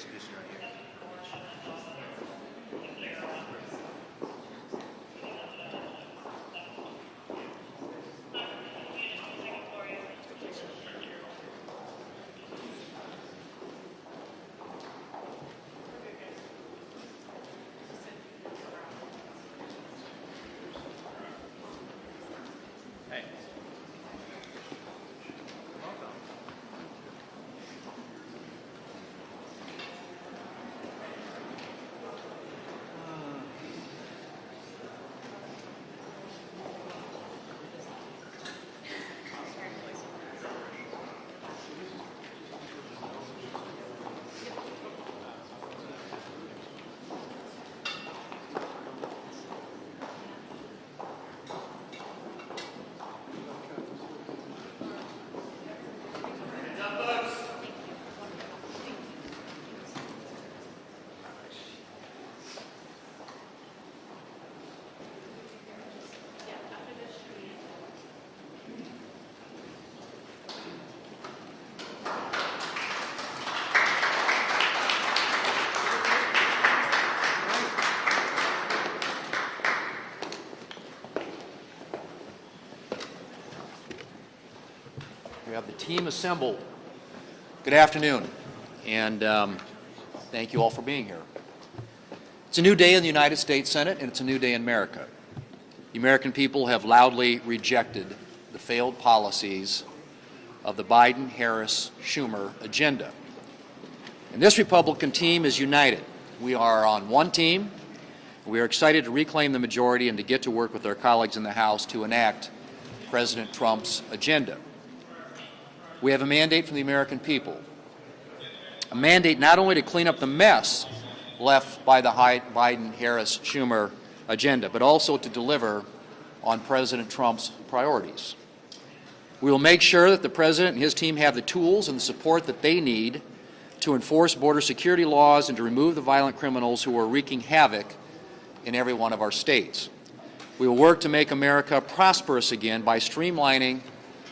this position right here. Hey. Welcome. We have the team assembled. Good afternoon, and thank you all for being here. It's a new day in the United States Senate, and it's a new day in America. The American people have loudly rejected the failed policies of the Biden, Harris, Schumer agenda. And this Republican team is united. We are on one team. We are excited to reclaim the majority and to get to work with our colleagues in the House to enact President Trump's agenda. We have a mandate from the American people, a mandate not only to clean up the mess left by the Biden-Harris-Schumer agenda, but also to deliver on President Trump's priorities. We will make sure that the President and his team have the tools and the support that they need to enforce border security laws and to remove the violent criminals who are wreaking havoc in every one of our states. We will work to make America prosperous again by streamlining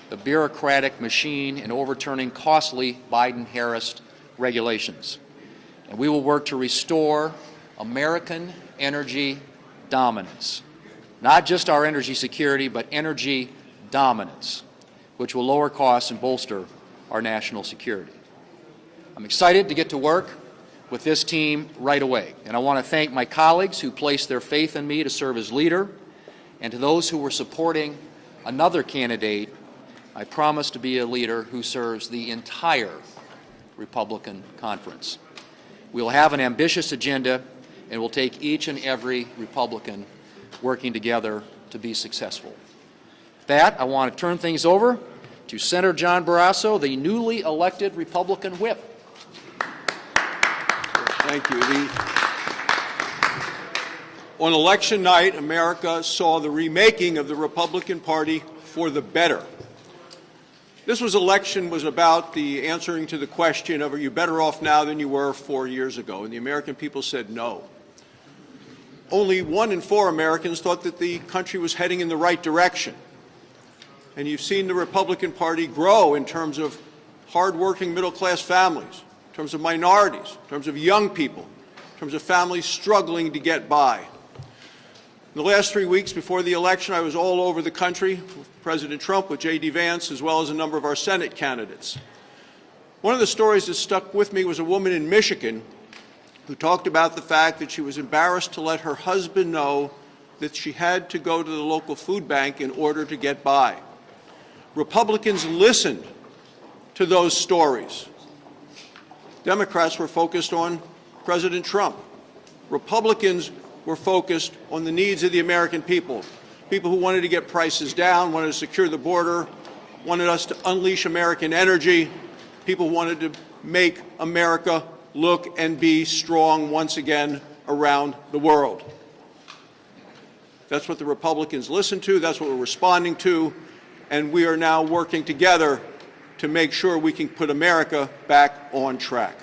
the bureaucratic machine and overturning costly Biden-Harris regulations. And we will work to restore American energy dominance, not just our energy security, but energy dominance, which will lower costs and bolster our national security. I'm excited to get to work with this team right away, and I want to thank my colleagues who placed their faith in me to serve as leader, and to those who were supporting another candidate. I promise to be a leader who serves the entire Republican conference. We will have an ambitious agenda, and we'll take each and every Republican working together to be successful. With that, I want to turn things over to Senator John Barrasso, the newly elected Republican whip. Thank you. On election night, America saw the remaking of the Republican Party for the better. This election was about the answering to the question of, are you better off now than you were 4 years ago? And the American people said no. Only 1 in 4 Americans thought that the country was heading in the right direction. And you've seen the Republican Party grow in terms of hardworking middle-class families, in terms of minorities, in terms of young people, in terms of families struggling to get by. In the last 3 weeks before the election, I was all over the country with President Trump, with J.D. Vance, as well as a number of our Senate candidates. One of the stories that stuck with me was a woman in Michigan who talked about the fact that she was embarrassed to let her husband know that she had to go to the local food bank in order to get by. Republicans listened to those stories. Democrats were focused on President Trump. Republicans were focused on the needs of the American people, people who wanted to get prices down, wanted to secure the border, wanted us to unleash American energy, people who wanted to make America look and be strong once again around the world. That's what the Republicans listened to, that's what we're responding to, and we are now working together to make sure we can put America back on track.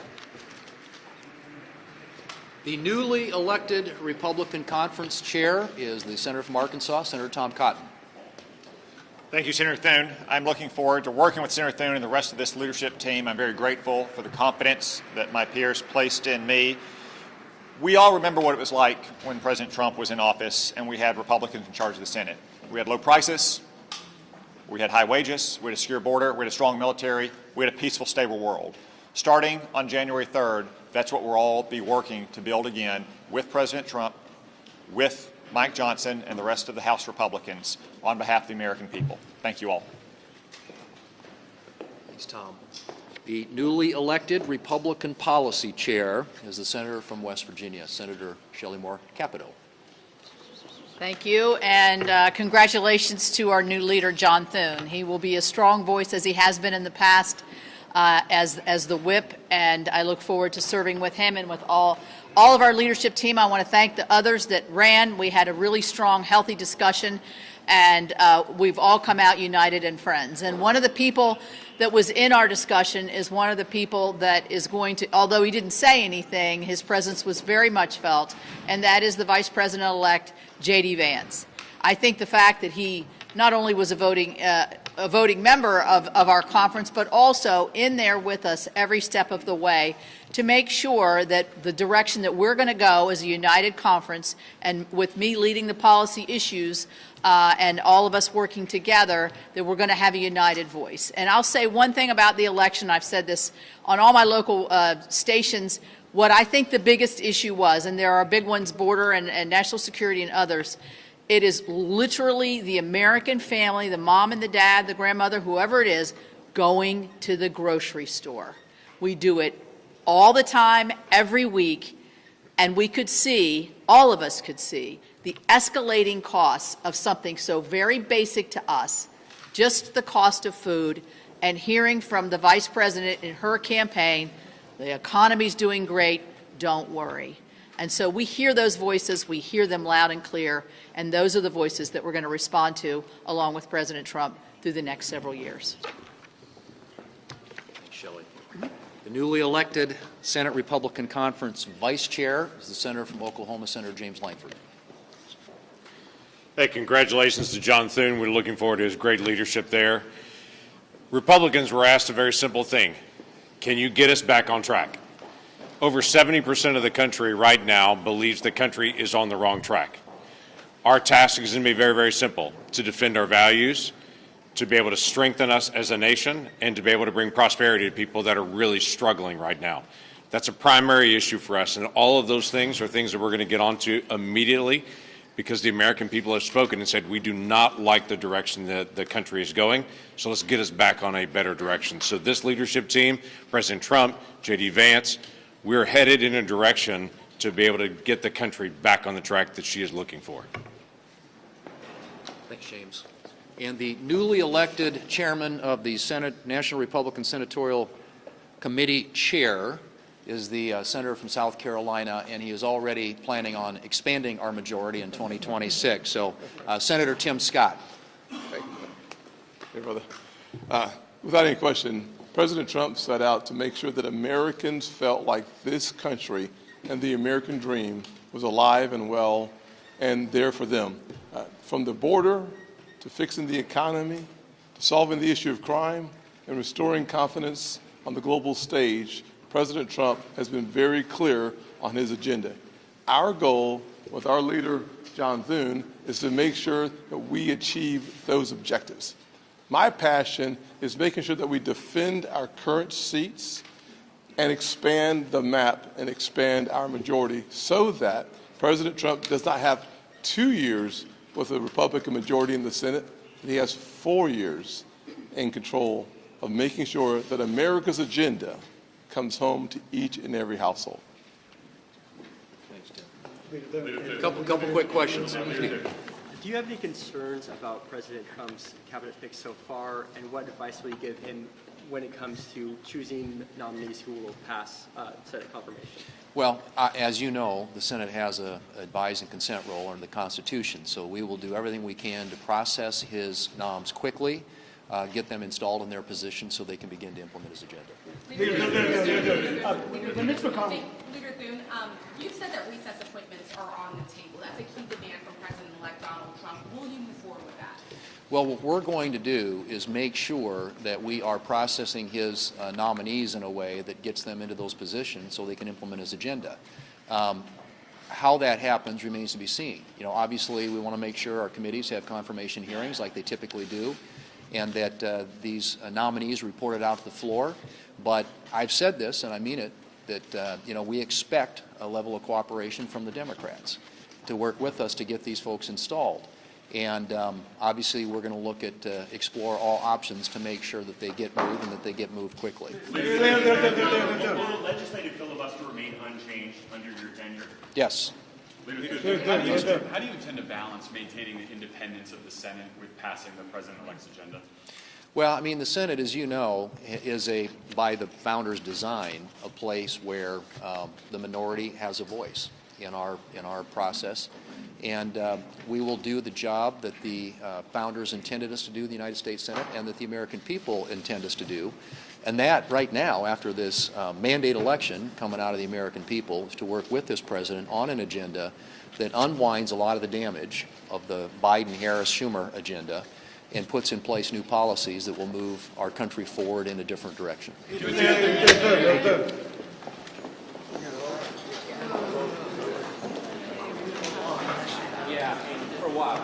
The newly elected Republican Conference Chair is the Senator from Arkansas, Senator Tom Cotton. Thank you, Senator Thune. I'm looking forward to working with Senator Thune and the rest of this leadership team. I'm very grateful for the confidence that my peers placed in me. We all remember what it was like when President Trump was in office and we had Republicans in charge of the Senate. We had low prices, we had high wages, we had a secure border, we had a strong military, we had a peaceful, stable world. Starting on January 3rd, that's what we'll all be working to build again with President Trump, with Mike Johnson and the rest of the House Republicans on behalf of the American people. Thank you all. Thanks, Tom. The newly elected Republican Policy Chair is the senator from West Virginia, Senator Shelley Moore Capito. Thank you, and congratulations to our new leader, John Thune. He will be a strong voice, as he has been in the past, as the whip, and I look forward to serving with him and with all of our leadership team. I want to thank the others that ran. We had a really strong, healthy discussion, and we've all come out united and friends. And one of the people that was in our discussion is one of the people that is going to, although he didn't say anything, his presence was very much felt, and that is the Vice President-elect, J.D. Vance. I think the fact that he not only was a voting member of our conference, but also in there with us every step of the way to make sure that the direction that we're going to go as a united conference, and with me leading the policy issues and all of us working together, that we're going to have a united voice. And I'll say one thing about the election. I've said this on all my local stations. What I think the biggest issue was, and there are big ones, border and national security and others, it is literally the American family, the mom and the dad, the grandmother, whoever it is, going to the grocery store. We do it all the time, every week, and we could see, all of us could see, the escalating costs of something so very basic to us, just the cost of food, and hearing from the Vice President in her campaign, the economy's doing great, don't worry. And so we hear those voices, we hear them loud and clear, and those are the voices that we're going to respond to, along with President Trump, through the next several years. Thanks, Shelley. The newly elected Senate Republican Conference Vice Chair is the senator from Oklahoma, Senator James Lankford. Hey, congratulations to John Thune. We're looking forward to his great leadership there. Republicans were asked a very simple thing. Can you get us back on track? Over 70% of the country right now believes the country is on the wrong track. Our task is going to be very, very simple: to defend our values, to be able to strengthen us as a nation, and to be able to bring prosperity to people that are really struggling right now. That's a primary issue for us, and all of those things are things that we're going to get onto immediately, because the American people have spoken and said we do not like the direction that the country is going, so let's get us back on a better direction. So this leadership team, President Trump, J.D. Vance, we're headed in a direction to be able to get the country back on the track that she is looking for. Thanks, James. And the newly elected chairman of the Senate National Republican Senatorial Committee Chair is the senator from South Carolina, and he is already planning on expanding our majority in 2026. So, Senator Tim Scott. Hey, brother. Without any question, President Trump set out to make sure that Americans felt like this country and the American dream was alive and well and there for them. From the border to fixing the economy, to solving the issue of crime and restoring confidence on the global stage, President Trump has been very clear on his agenda. Our goal with our leader, John Thune, is to make sure that we achieve those objectives. My passion is making sure that we defend our current seats and expand the map and expand our majority so that President Trump does not have 2 years with a Republican majority in the Senate, but he has 4 years in control of making sure that America's agenda comes home to each and every household. Thanks, Tim. Couple quick questions. Do you have any concerns about President Trump's cabinet picks so far, and what advice will you give him when it comes to choosing nominees who will pass Senate confirmation? Well, as you know, the Senate has a advise and consent role under the Constitution, so we will do everything we can to process his noms quickly, get them installed in their position so they can begin to implement his agenda. Leader Thune, you said that recess appointments are on the table. That's a key demand from President-elect Donald Trump. Will you move forward with that? Well, what we're going to do is make sure that we are processing his nominees in a way that gets them into those positions so they can implement his agenda. How that happens remains to be seen. You know, obviously, we want to make sure our committees have confirmation hearings like they typically do, and that these nominees reported out to the floor. But I've said this, and I mean it, that you know, we expect a level of cooperation from the Democrats to work with us to get these folks installed. And obviously, we're going to look at explore all options to make sure that they get moved and that they get moved quickly. Will the legislative filibuster remain unchanged under your tenure? Yes. How do you intend to balance maintaining the independence of the Senate with passing the President-elect's agenda? Well, I mean, the Senate, as you know, is by the founders' design, a place where the minority has a voice in our process. And we will do the job that the founders intended us to do in the United States Senate and that the American people intend us to do. And that, right now, after this mandate election coming out of the American people, is to work with this president on an agenda that unwinds a lot of the damage of the Biden-Harris-Schumer agenda and puts in place new policies that will move our country forward in a different direction. For a while.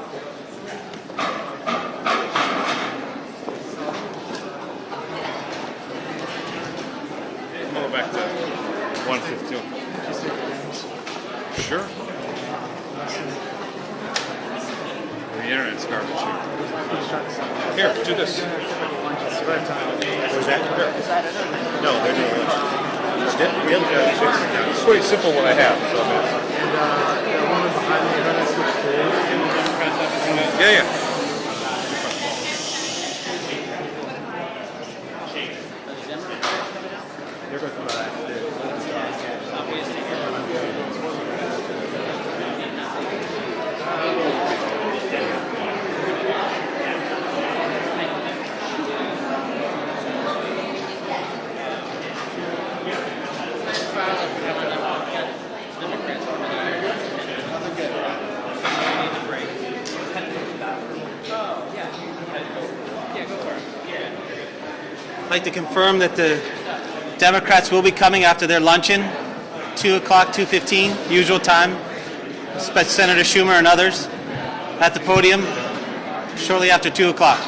Go back to 115. Sure. The internet's garbage here. Here, do this. Was that? No, they're doing lunch. It's pretty simple what I have. So yeah. I'd like to confirm that the Democrats will be coming after their luncheon, 2 o'clock, 2:15, usual time. Senator Schumer and others at the podium shortly after 2 o'clock.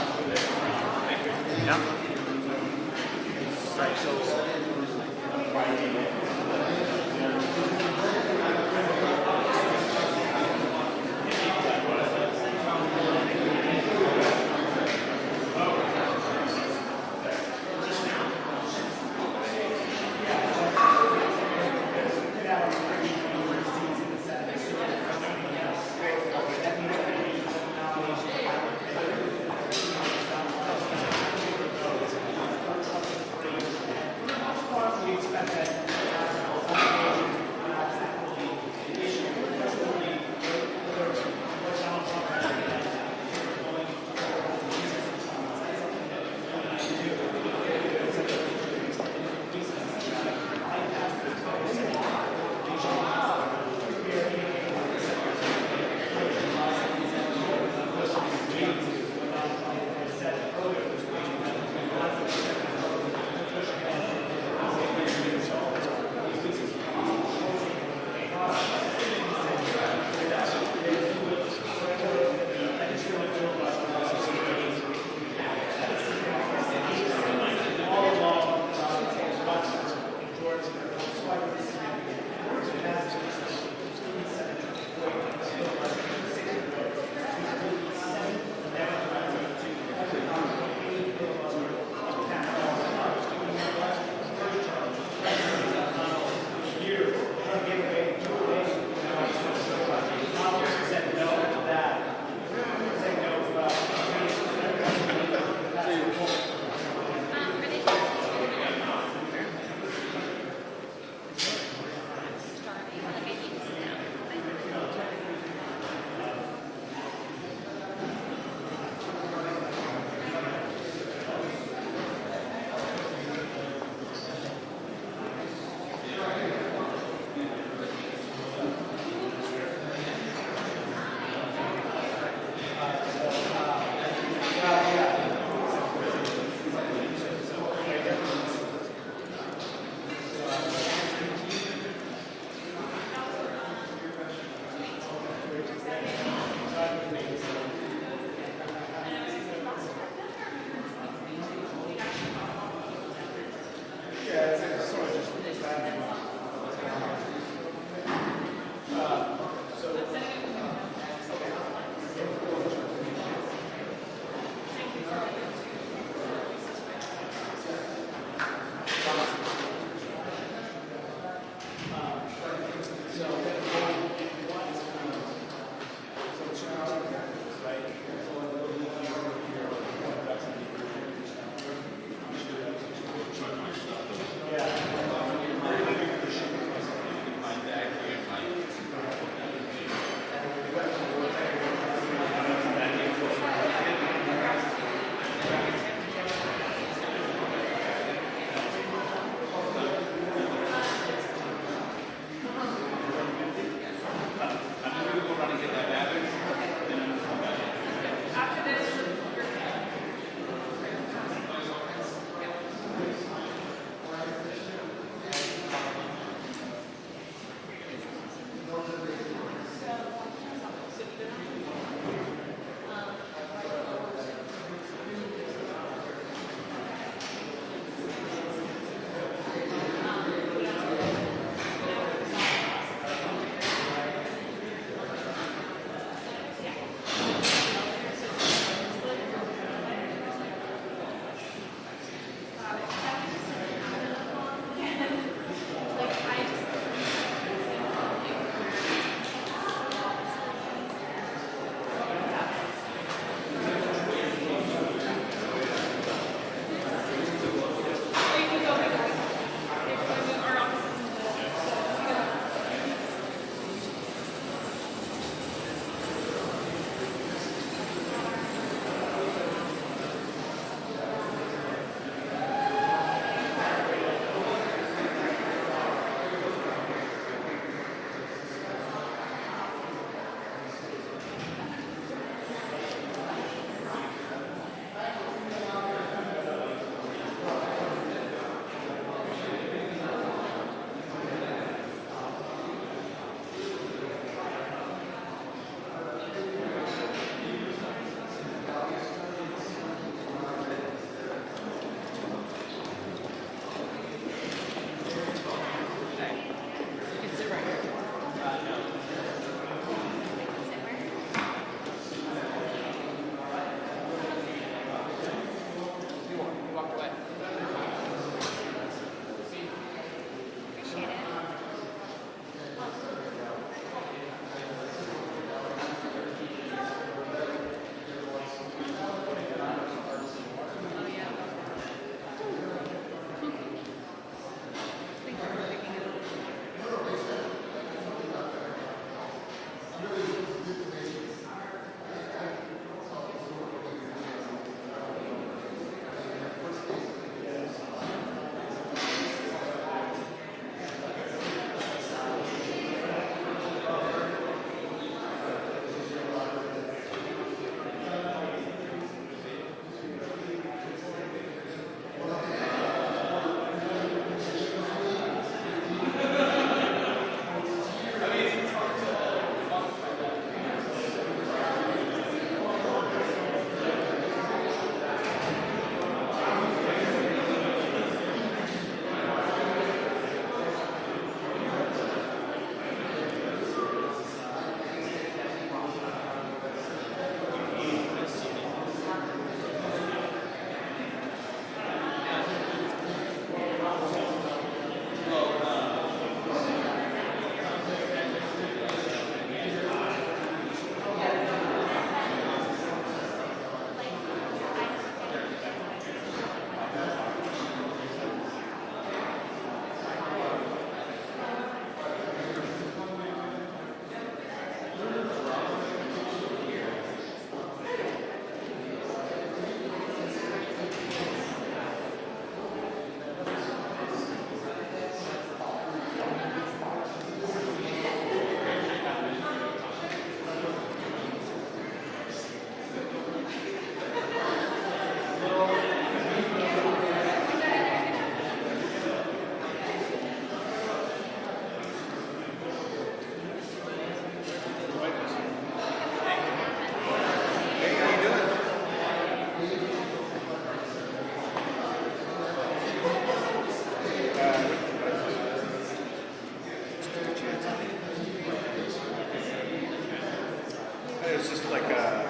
There's just like a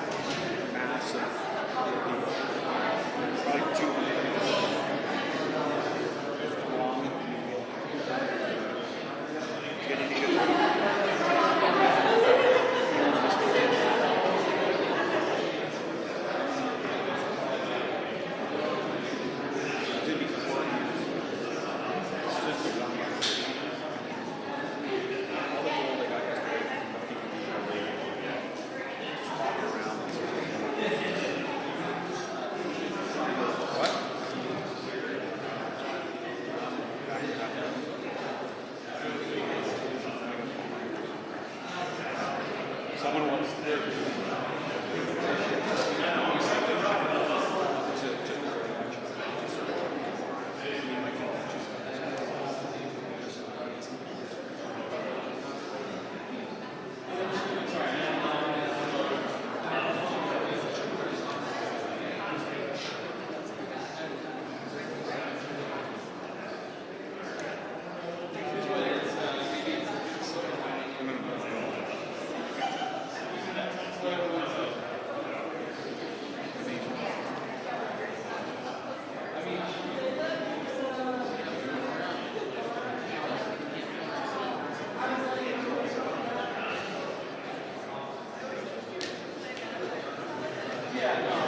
mass of like 200 long. Getting to someone wants to. Yeah.